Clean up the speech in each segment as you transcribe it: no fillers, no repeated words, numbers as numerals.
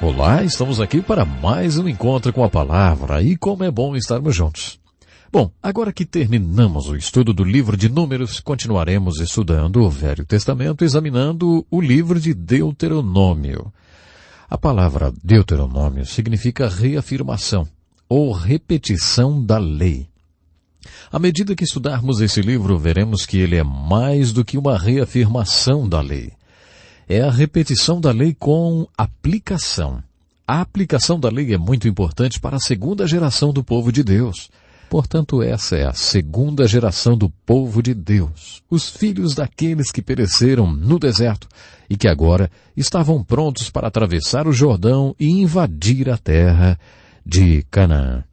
Olá, estamos aqui para mais um encontro com a palavra e como é bom estarmos juntos. Bom, agora que terminamos o estudo do livro de Números, continuaremos estudando o Velho Testamento, examinando o livro de Deuteronômio. A palavra Deuteronômio significa reafirmação ou repetição da lei. À medida que estudarmos esse livro, veremos que ele é mais do que uma reafirmação da lei. É a repetição da lei com aplicação. A aplicação da lei é muito importante para a segunda geração do povo de Deus. Portanto, essa é a segunda geração do povo de Deus, os filhos daqueles que pereceram no deserto e que agora estavam prontos para atravessar o Jordão e invadir a terra de Canaã.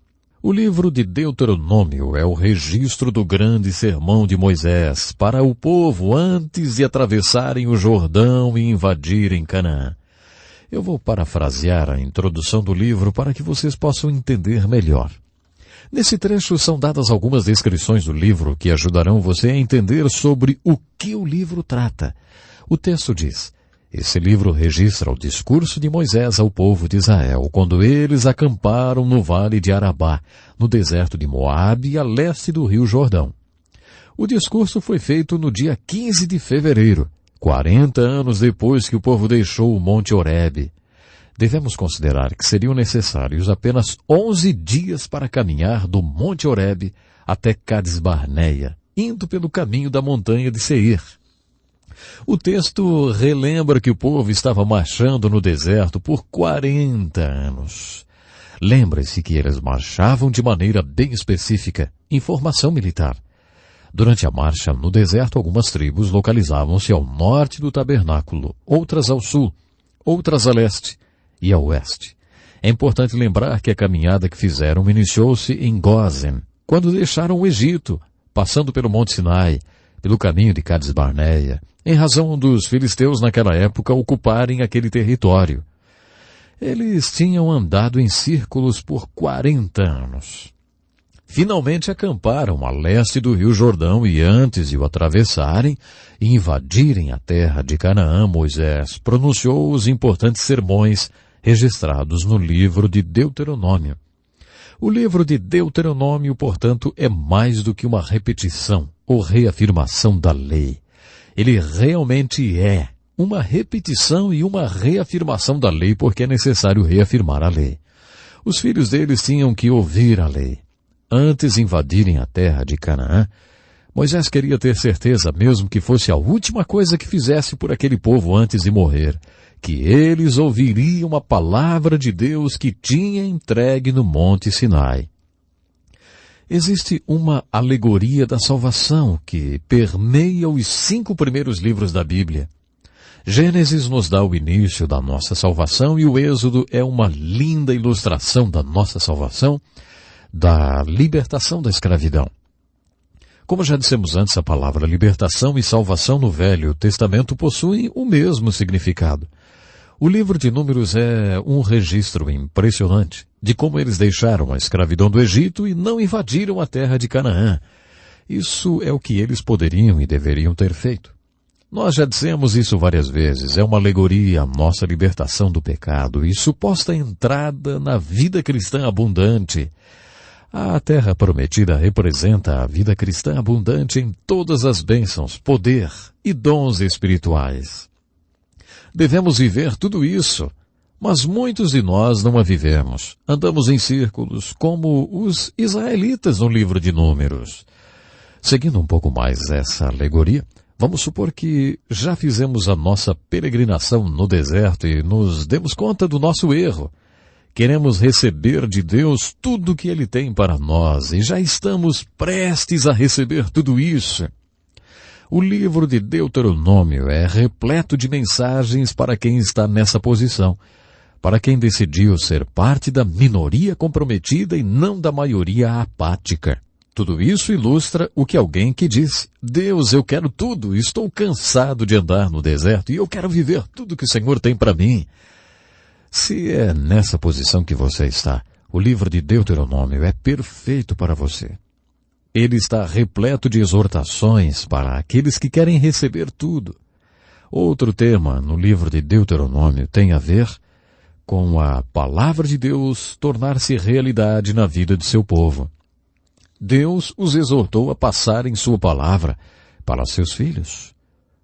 O livro de Deuteronômio é o registro do grande sermão de Moisés para o povo antes de atravessarem o Jordão e invadirem Canaã. Eu vou parafrasear a introdução do livro para que vocês possam entender melhor. Nesse trecho são dadas algumas descrições do livro que ajudarão você a entender sobre o que o livro trata. O texto diz: esse livro registra o discurso de Moisés ao povo de Israel, quando eles acamparam no vale de Arabá, no deserto de Moabe, a leste do rio Jordão. O discurso foi feito no dia 15 de fevereiro, 40 anos depois que o povo deixou o Monte Horebe. Devemos considerar que seriam necessários apenas 11 dias para caminhar do Monte Horebe até Cades Barneia, indo pelo caminho da montanha de Seir. O texto relembra que o povo estava marchando no deserto por 40 anos. Lembre-se que eles marchavam de maneira bem específica, em formação militar. Durante a marcha no deserto, algumas tribos localizavam-se ao norte do tabernáculo, outras ao sul, outras a leste e a oeste. É importante lembrar que a caminhada que fizeram iniciou-se em Gósen, quando deixaram o Egito, passando pelo Monte Sinai, pelo caminho de Cades Barneia, em razão dos filisteus naquela época ocuparem aquele território. Eles tinham andado em círculos por 40 anos. Finalmente acamparam a leste do rio Jordão e antes de o atravessarem e invadirem a terra de Canaã, Moisés pronunciou os importantes sermões registrados no livro de Deuteronômio. O livro de Deuteronômio, portanto, é mais do que uma repetição ou reafirmação da lei. Ele realmente é uma repetição e uma reafirmação da lei, porque é necessário reafirmar a lei. Os filhos deles tinham que ouvir a lei. Antes de invadirem a terra de Canaã, Moisés queria ter certeza, mesmo que fosse a última coisa que fizesse por aquele povo antes de morrer, que eles ouviriam a palavra de Deus que tinha entregue no Monte Sinai. Existe uma alegoria da salvação que permeia os 5 primeiros livros da Bíblia. Gênesis nos dá o início da nossa salvação e o Êxodo é uma linda ilustração da nossa salvação, da libertação da escravidão. Como já dissemos antes, a palavra libertação e salvação no Velho Testamento possuem o mesmo significado. O livro de Números é um registro impressionante de como eles deixaram a escravidão do Egito e não invadiram a terra de Canaã. Isso é o que eles poderiam e deveriam ter feito. Nós já dissemos isso várias vezes, é uma alegoria à nossa libertação do pecado e suposta entrada na vida cristã abundante. A terra prometida representa a vida cristã abundante em todas as bênçãos, poder e dons espirituais. Devemos viver tudo isso, mas muitos de nós não a vivemos. Andamos em círculos, como os israelitas no livro de Números. Seguindo um pouco mais essa alegoria, vamos supor que já fizemos a nossa peregrinação no deserto e nos demos conta do nosso erro. Queremos receber de Deus tudo o que Ele tem para nós e já estamos prestes a receber tudo isso. O livro de Deuteronômio é repleto de mensagens para quem está nessa posição, para quem decidiu ser parte da minoria comprometida e não da maioria apática. Tudo isso ilustra o que alguém que disse: Deus, eu quero tudo, estou cansado de andar no deserto e eu quero viver tudo que o Senhor tem para mim. Se é nessa posição que você está, o livro de Deuteronômio é perfeito para você. Ele está repleto de exortações para aqueles que querem receber tudo. Outro tema no livro de Deuteronômio tem a ver com a palavra de Deus tornar-se realidade na vida de seu povo. Deus os exortou a passarem sua palavra para seus filhos.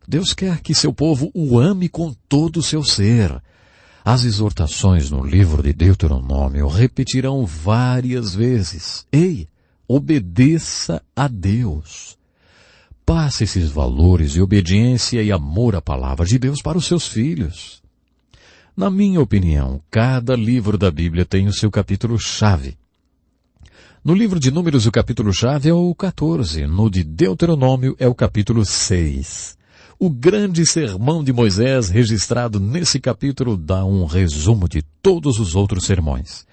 Deus quer que seu povo o ame com todo o seu ser. As exortações no livro de Deuteronômio repetirão várias vezes: ei, obedeça a Deus. Passe esses valores de obediência e amor à palavra de Deus para os seus filhos. Na minha opinião, cada livro da Bíblia tem o seu capítulo-chave. No livro de Números, o capítulo-chave é o 14. No de Deuteronômio é o capítulo 6. O grande sermão de Moisés, registrado nesse capítulo, dá um resumo de todos os outros sermões.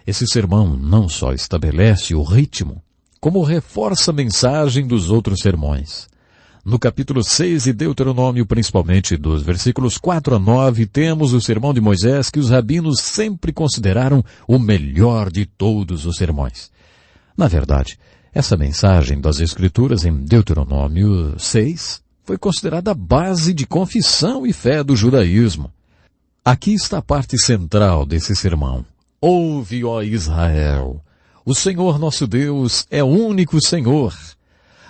Esse sermão não só estabelece o ritmo, como reforça a mensagem dos outros sermões. No capítulo 6 de Deuteronômio, principalmente dos versículos 4 a 9, temos o sermão de Moisés que os rabinos sempre consideraram o melhor de todos os sermões. Na verdade, essa mensagem das Escrituras em Deuteronômio 6 foi considerada a base de confissão e fé do judaísmo. Aqui está a parte central desse sermão. Ouve, ó Israel, o Senhor nosso Deus é o único Senhor.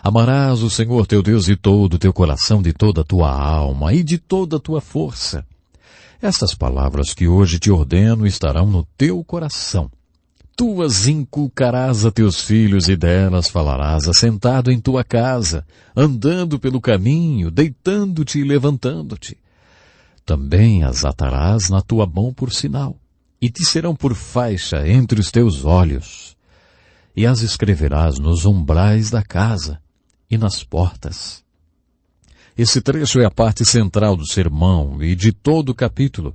Amarás o Senhor teu Deus de todo o teu coração, de toda a tua alma e de toda a tua força. Estas palavras que hoje te ordeno estarão no teu coração. Tu as inculcarás a teus filhos e delas falarás assentado em tua casa, andando pelo caminho, deitando-te e levantando-te. Também as atarás na tua mão por sinal, e te serão por faixa entre os teus olhos. E as escreverás nos umbrais da casa e nas portas. Esse trecho é a parte central do sermão e de todo o capítulo.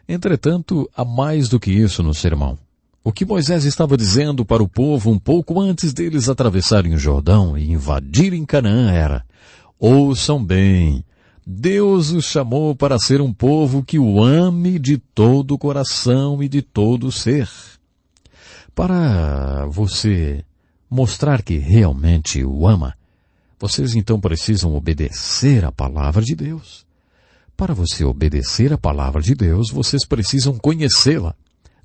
Entretanto, há mais do que isso no sermão. O que Moisés estava dizendo para o povo um pouco antes deles atravessarem o Jordão e invadirem Canaã era: ouçam bem, Deus os chamou para ser um povo que o ame de todo o coração e de todo o ser. Para você mostrar que realmente o ama, vocês então precisam obedecer à palavra de Deus. Para você obedecer à palavra de Deus, vocês precisam conhecê-la.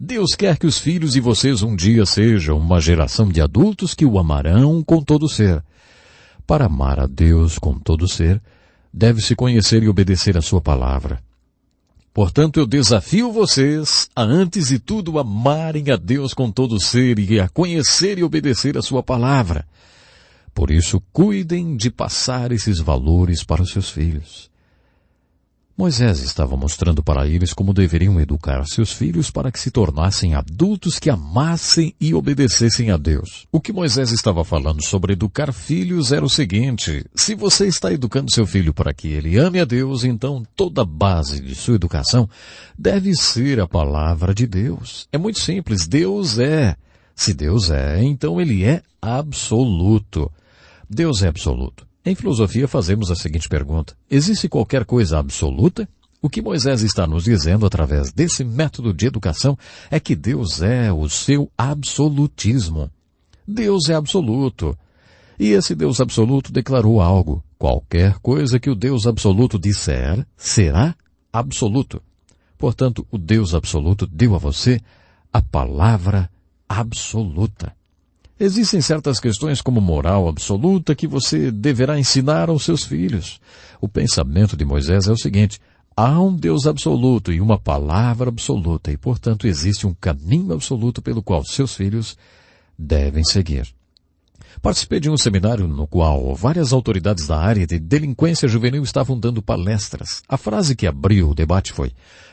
Deus quer que os filhos de vocês um dia sejam uma geração de adultos que o amarão com todo o ser. Para amar a Deus com todo o ser, deve-se conhecer e obedecer a sua palavra. Portanto, eu desafio vocês a, antes de tudo, amarem a Deus com todo o ser e a conhecer e obedecer a sua palavra. Por isso, cuidem de passar esses valores para os seus filhos. Moisés estava mostrando para eles como deveriam educar seus filhos para que se tornassem adultos que amassem e obedecessem a Deus. O que Moisés estava falando sobre educar filhos era o seguinte: se você está educando seu filho para que ele ame a Deus, então toda a base de sua educação deve ser a palavra de Deus. É muito simples, Deus é. Se Deus é, então ele é absoluto. Deus é absoluto. Em filosofia fazemos a seguinte pergunta: existe qualquer coisa absoluta? O que Moisés está nos dizendo através desse método de educação é que Deus é o seu absolutismo. Deus é absoluto. E esse Deus absoluto declarou algo: qualquer coisa que o Deus absoluto disser, será absoluto. Portanto, o Deus absoluto deu a você a palavra absoluta. Existem certas questões como moral absoluta que você deverá ensinar aos seus filhos. O pensamento de Moisés é o seguinte: há um Deus absoluto e uma palavra absoluta, e portanto existe um caminho absoluto pelo qual seus filhos devem seguir. Participei de um seminário no qual várias autoridades da área de delinquência juvenil estavam dando palestras. A frase que abriu o debate foi: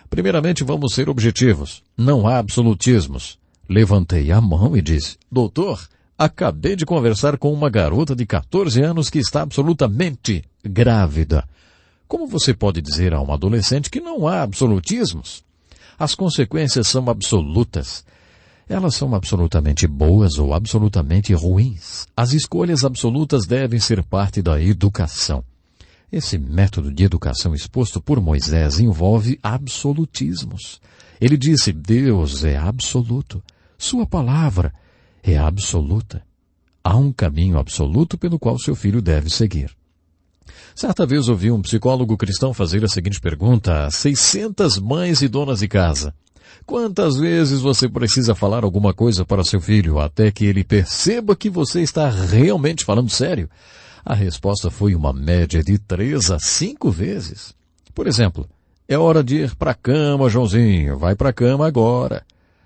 primeiramente vamos ser objetivos, não há absolutismos. Levantei a mão e disse: doutor, acabei de conversar com uma garota de 14 anos que está absolutamente grávida. Como você pode dizer a uma adolescente que não há absolutismos? As consequências são absolutas. Elas são absolutamente boas ou absolutamente ruins. As escolhas absolutas devem ser parte da educação. Esse método de educação exposto por Moisés envolve absolutismos. Ele disse: Deus é absoluto. Sua palavra é absoluta. Há um caminho absoluto pelo qual seu filho deve seguir. Certa vez ouvi um psicólogo cristão fazer a seguinte pergunta a 600 mães e donas de casa: Quantas vezes você precisa falar alguma coisa para seu filho até que ele perceba que você está realmente falando sério? A resposta foi uma média de 3 a 5 vezes. Por exemplo, é hora de ir para a cama, Joãozinho. Vai para a cama agora.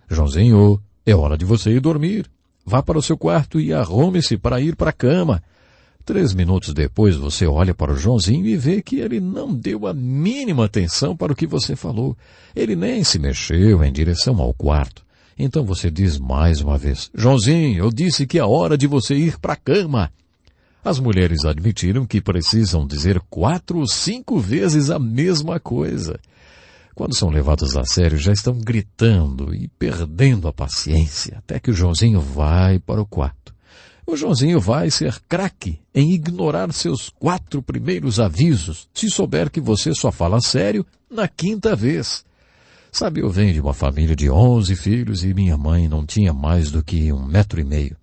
Joãozinho, é hora de você ir dormir. Vá para o seu quarto e arrume-se para ir para a cama. 3 minutos depois você olha para o Joãozinho e vê que ele não deu a mínima atenção para o que você falou. Ele nem se mexeu em direção ao quarto. Então você diz mais uma vez, Joãozinho, eu disse que é hora de você ir para a cama. As mulheres admitiram que precisam dizer 4 ou 5 vezes a mesma coisa. Quando são levadas a sério, já estão gritando e perdendo a paciência, até que o Joãozinho vai para o quarto. O Joãozinho vai ser craque em ignorar seus 4 primeiros avisos, se souber que você só fala sério na 5ª vez. Sabe, eu venho de uma família de 11 filhos e minha mãe não tinha mais do que 1,5 metro.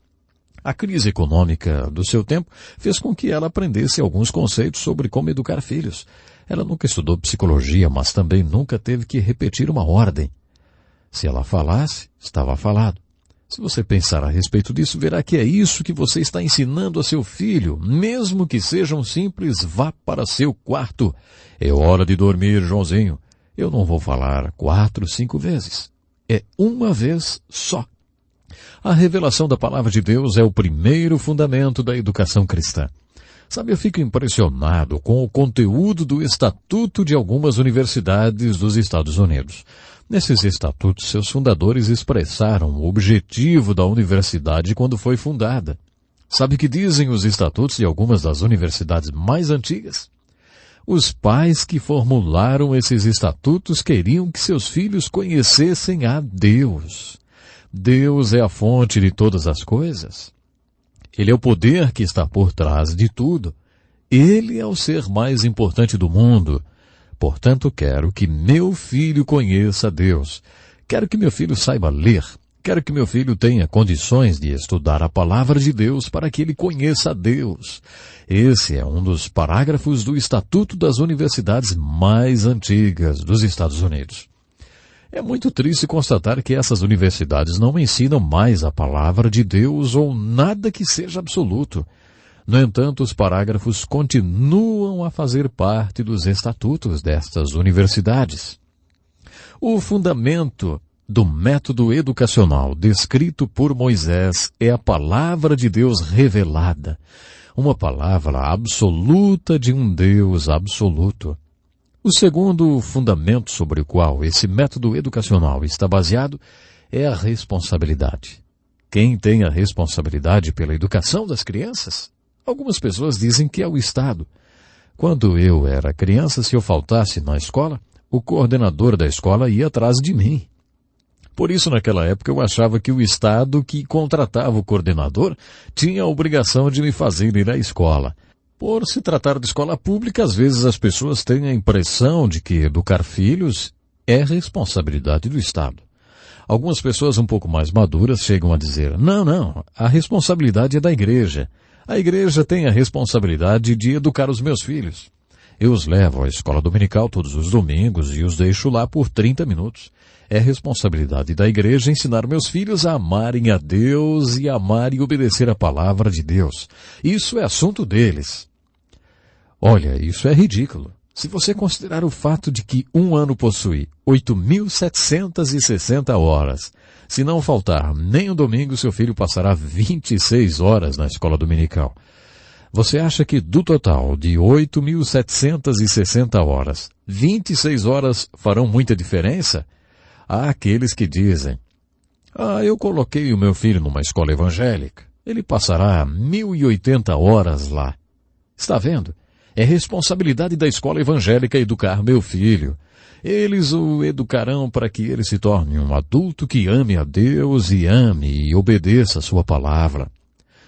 A crise econômica do seu tempo fez com que ela aprendesse alguns conceitos sobre como educar filhos. Ela nunca estudou psicologia, mas também nunca teve que repetir uma ordem. Se ela falasse, estava falado. Se você pensar a respeito disso, verá que é isso que você está ensinando a seu filho, mesmo que seja um simples vá para seu quarto. É hora de dormir, Joãozinho. Eu não vou falar 4, 5 vezes. É uma vez só. A revelação da palavra de Deus é o primeiro fundamento da educação cristã. Sabe, eu fico impressionado com o conteúdo do estatuto de algumas universidades dos Estados Unidos. Nesses estatutos, seus fundadores expressaram o objetivo da universidade quando foi fundada. Sabe o que dizem os estatutos de algumas das universidades mais antigas? Os pais que formularam esses estatutos queriam que seus filhos conhecessem a Deus. Deus é a fonte de todas as coisas. Ele é o poder que está por trás de tudo. Ele é o ser mais importante do mundo. Portanto, quero que meu filho conheça Deus. Quero que meu filho saiba ler. Quero que meu filho tenha condições de estudar a palavra de Deus para que ele conheça Deus. Esse é um dos parágrafos do Estatuto das Universidades mais antigas dos Estados Unidos. É muito triste constatar que essas universidades não ensinam mais a palavra de Deus ou nada que seja absoluto. No entanto, os parágrafos continuam a fazer parte dos estatutos destas universidades. O fundamento do método educacional descrito por Moisés é a palavra de Deus revelada, uma palavra absoluta de um Deus absoluto. O segundo fundamento sobre o qual esse método educacional está baseado é a responsabilidade. Quem tem a responsabilidade pela educação das crianças? Algumas pessoas dizem que é o Estado. Quando eu era criança, se eu faltasse na escola, o coordenador da escola ia atrás de mim. Por isso, naquela época, eu achava que o Estado que contratava o coordenador tinha a obrigação de me fazer ir à escola. Por se tratar de escola pública, às vezes as pessoas têm a impressão de que educar filhos é responsabilidade do Estado. Algumas pessoas um pouco mais maduras chegam a dizer, não, a responsabilidade é da igreja. A igreja tem a responsabilidade de educar os meus filhos. Eu os levo à escola dominical todos os domingos e os deixo lá por 30 minutos. É responsabilidade da igreja ensinar meus filhos a amarem a Deus e amar e obedecer a palavra de Deus. Isso é assunto deles. Olha, isso é ridículo. Se você considerar o fato de que um ano possui 8.760 horas, se não faltar nem um domingo, seu filho passará 26 horas na escola dominical. Você acha que do total de 8.760 horas, 26 horas farão muita diferença? Há aqueles que dizem, eu coloquei o meu filho numa escola evangélica, ele passará 1.080 horas lá. Está vendo? É responsabilidade da escola evangélica educar meu filho. Eles o educarão para que ele se torne um adulto que ame a Deus e ame e obedeça a sua palavra.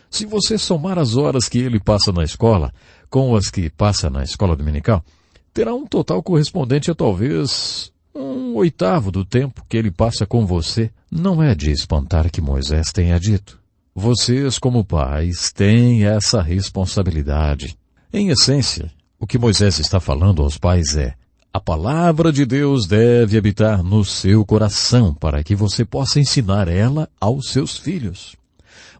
Se você somar as horas que ele passa na escola com as que passa na escola dominical, terá um total correspondente a talvez 1/8 do tempo que ele passa com você. Não é de espantar que Moisés tenha dito. Vocês, como pais, têm essa responsabilidade. Em essência, o que Moisés está falando aos pais é: A palavra de Deus deve habitar no seu coração para que você possa ensinar ela aos seus filhos.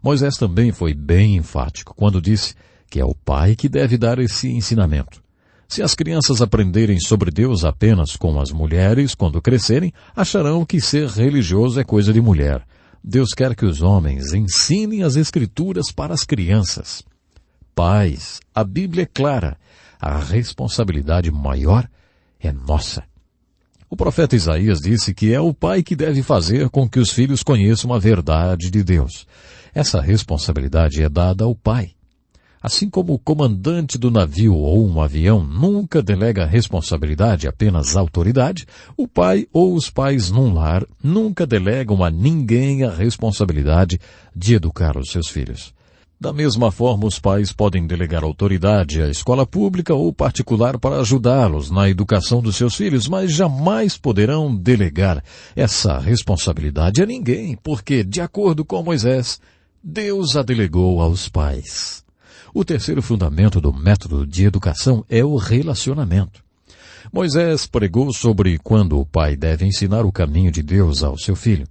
Moisés também foi bem enfático quando disse que é o pai que deve dar esse ensinamento. Se as crianças aprenderem sobre Deus apenas com as mulheres, quando crescerem, acharão que ser religioso é coisa de mulher. Deus quer que os homens ensinem as Escrituras para as crianças. Pais, a Bíblia é clara. A responsabilidade maior é nossa. O profeta Isaías disse que é o pai que deve fazer com que os filhos conheçam a verdade de Deus. Essa responsabilidade é dada ao pai. Assim como o comandante do navio ou um avião nunca delega responsabilidade, apenas autoridade, o pai ou os pais num lar nunca delegam a ninguém a responsabilidade de educar os seus filhos. Da mesma forma, os pais podem delegar autoridade à escola pública ou particular para ajudá-los na educação dos seus filhos, mas jamais poderão delegar essa responsabilidade a ninguém, porque, de acordo com Moisés, Deus a delegou aos pais. O terceiro fundamento do método de educação é o relacionamento. Moisés pregou sobre quando o pai deve ensinar o caminho de Deus ao seu filho.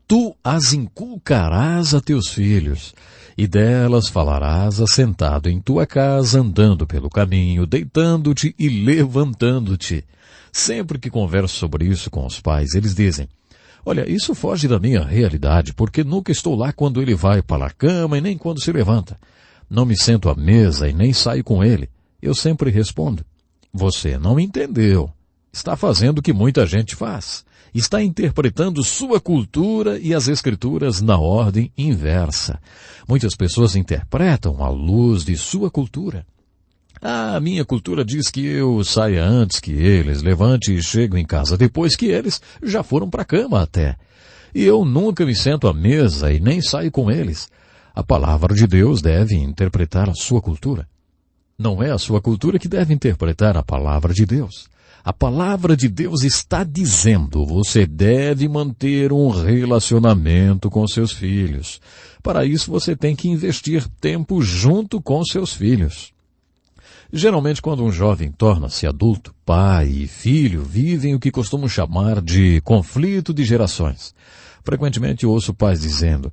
Tu as inculcarás a teus filhos, e delas falarás assentado em tua casa, andando pelo caminho, deitando-te e levantando-te. Sempre que converso sobre isso com os pais, eles dizem, olha, isso foge da minha realidade, porque nunca estou lá quando ele vai para a cama e nem quando se levanta. Não me sento à mesa e nem saio com ele. Eu sempre respondo, você não entendeu. Está fazendo o que muita gente faz. Está interpretando sua cultura e as Escrituras na ordem inversa. Muitas pessoas interpretam à luz de sua cultura. A minha cultura diz que eu saia antes que eles, levante e chego em casa depois que eles já foram para a cama até. E eu nunca me sento à mesa e nem saio com eles. A palavra de Deus deve interpretar a sua cultura. Não é a sua cultura que deve interpretar a palavra de Deus. A palavra de Deus está dizendo, você deve manter um relacionamento com seus filhos. Para isso você tem que investir tempo junto com seus filhos. Geralmente quando um jovem torna-se adulto, pai e filho vivem o que costumam chamar de conflito de gerações. Frequentemente ouço pais dizendo,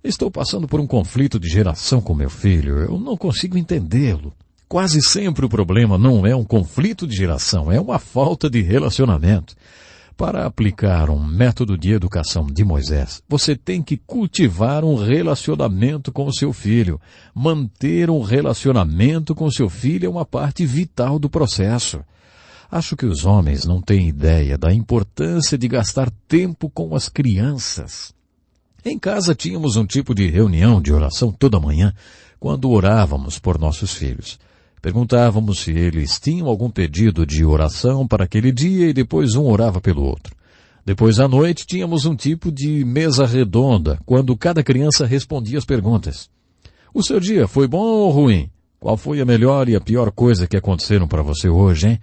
estou passando por um conflito de geração com meu filho, eu não consigo entendê-lo. Quase sempre o problema não é um conflito de geração, é uma falta de relacionamento. Para aplicar um método de educação de Moisés, você tem que cultivar um relacionamento com o seu filho. Manter um relacionamento com seu filho é uma parte vital do processo. Acho que os homens não têm ideia da importância de gastar tempo com as crianças. Em casa tínhamos um tipo de reunião de oração toda manhã, quando orávamos por nossos filhos. Perguntávamos se eles tinham algum pedido de oração para aquele dia e depois um orava pelo outro. Depois à noite tínhamos um tipo de mesa redonda, quando cada criança respondia as perguntas. O seu dia foi bom ou ruim? Qual foi a melhor e a pior coisa que aconteceram para você hoje, hein?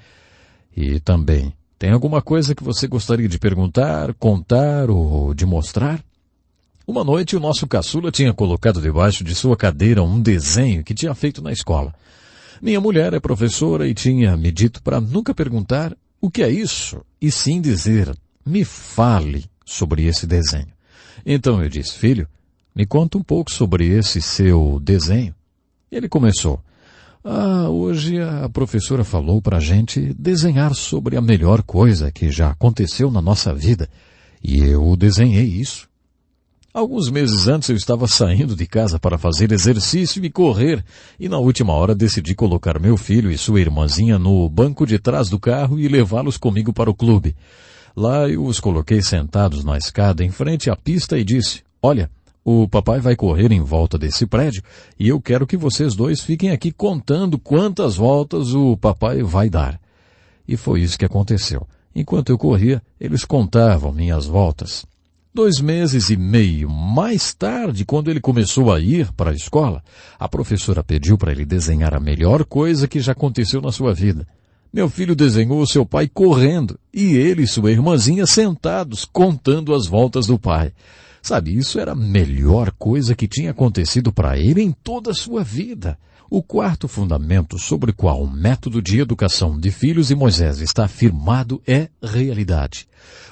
E também, tem alguma coisa que você gostaria de perguntar, contar ou de mostrar? Uma noite o nosso caçula tinha colocado debaixo de sua cadeira um desenho que tinha feito na escola. Minha mulher é professora e tinha me dito para nunca perguntar o que é isso, e sim dizer, me fale sobre esse desenho. Então eu disse, filho, me conta um pouco sobre esse seu desenho. Ele começou, hoje a professora falou para a gente desenhar sobre a melhor coisa que já aconteceu na nossa vida, e eu desenhei isso. Alguns meses antes eu estava saindo de casa para fazer exercício e correr, e na última hora decidi colocar meu filho e sua irmãzinha no banco de trás do carro e levá-los comigo para o clube. Lá eu os coloquei sentados na escada em frente à pista e disse, olha, o papai vai correr em volta desse prédio e eu quero que vocês dois fiquem aqui contando quantas voltas o papai vai dar. E foi isso que aconteceu. Enquanto eu corria, eles contavam minhas voltas. 2 meses e meio mais tarde, quando ele começou a ir para a escola, a professora pediu para ele desenhar a melhor coisa que já aconteceu na sua vida. Meu filho desenhou o seu pai correndo e ele e sua irmãzinha sentados, contando as voltas do pai. Sabe, isso era a melhor coisa que tinha acontecido para ele em toda a sua vida. O quarto fundamento sobre o qual o método de educação de filhos de Moisés está afirmado é realidade.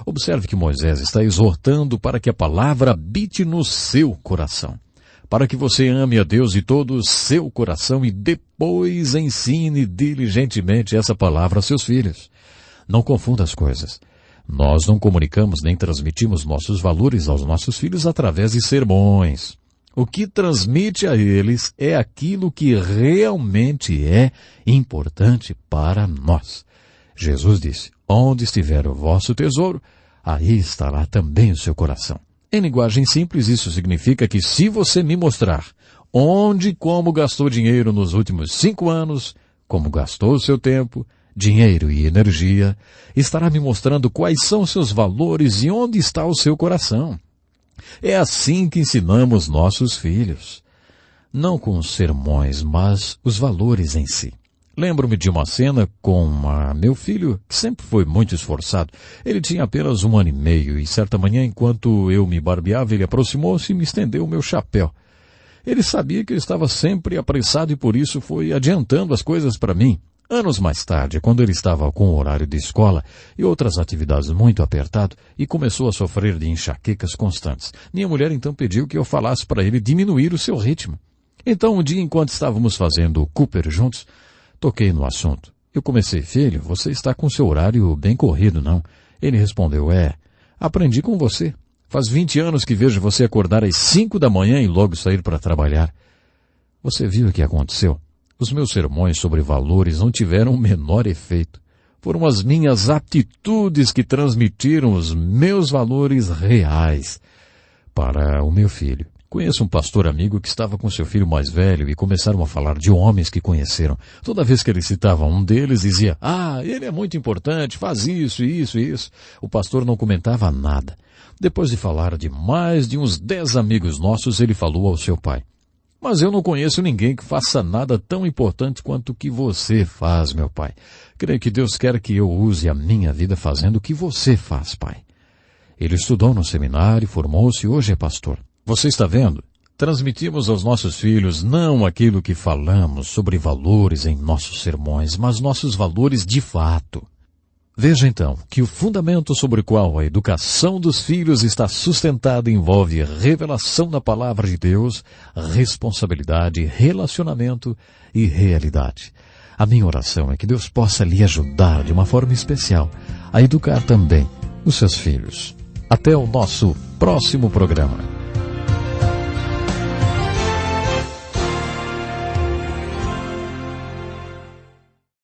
Observe que Moisés está exortando para que a palavra habite no seu coração, para que você ame a Deus de todo o seu coração e depois ensine diligentemente essa palavra aos seus filhos. Não confunda as coisas. Nós não comunicamos nem transmitimos nossos valores aos nossos filhos através de sermões. O que transmite a eles é aquilo que realmente é importante para nós. Jesus disse, onde estiver o vosso tesouro, aí estará também o seu coração. Em linguagem simples, isso significa que se você me mostrar onde e como gastou dinheiro nos últimos 5 anos, como gastou o seu tempo, dinheiro e energia, estará me mostrando quais são seus valores e onde está o seu coração. É assim que ensinamos nossos filhos. Não com os sermões, mas os valores em si. Lembro-me de uma cena com meu filho, que sempre foi muito esforçado. Ele tinha apenas 1 ano e meio e certa manhã, enquanto eu me barbeava, ele aproximou-se e me estendeu o meu chapéu. Ele sabia que eu estava sempre apressado e por isso foi adiantando as coisas para mim. Anos mais tarde, quando ele estava com o horário de escola e outras atividades muito apertado e começou a sofrer de enxaquecas constantes, minha mulher então pediu que eu falasse para ele diminuir o seu ritmo. Então, um dia, enquanto estávamos fazendo o Cooper juntos, toquei no assunto. Eu comecei, filho, você está com seu horário bem corrido, não? Ele respondeu, aprendi com você. Faz 20 anos que vejo você acordar às 5 da manhã e logo sair para trabalhar. Você viu o que aconteceu? Os meus sermões sobre valores não tiveram o menor efeito. Foram as minhas atitudes que transmitiram os meus valores reais para o meu filho. Conheço um pastor amigo que estava com seu filho mais velho e começaram a falar de homens que conheceram. Toda vez que ele citava um deles, dizia, ele é muito importante, faz isso, isso, isso. O pastor não comentava nada. Depois de falar de mais de uns 10 amigos nossos, ele falou ao seu pai, mas eu não conheço ninguém que faça nada tão importante quanto o que você faz, meu pai. Creio que Deus quer que eu use a minha vida fazendo o que você faz, pai. Ele estudou no seminário, formou-se e hoje é pastor. Você está vendo? Transmitimos aos nossos filhos não aquilo que falamos sobre valores em nossos sermões, mas nossos valores de fato. Veja então que o fundamento sobre o qual a educação dos filhos está sustentada envolve revelação da palavra de Deus, responsabilidade, relacionamento e realidade. A minha oração é que Deus possa lhe ajudar de uma forma especial a educar também os seus filhos. Até o nosso próximo programa.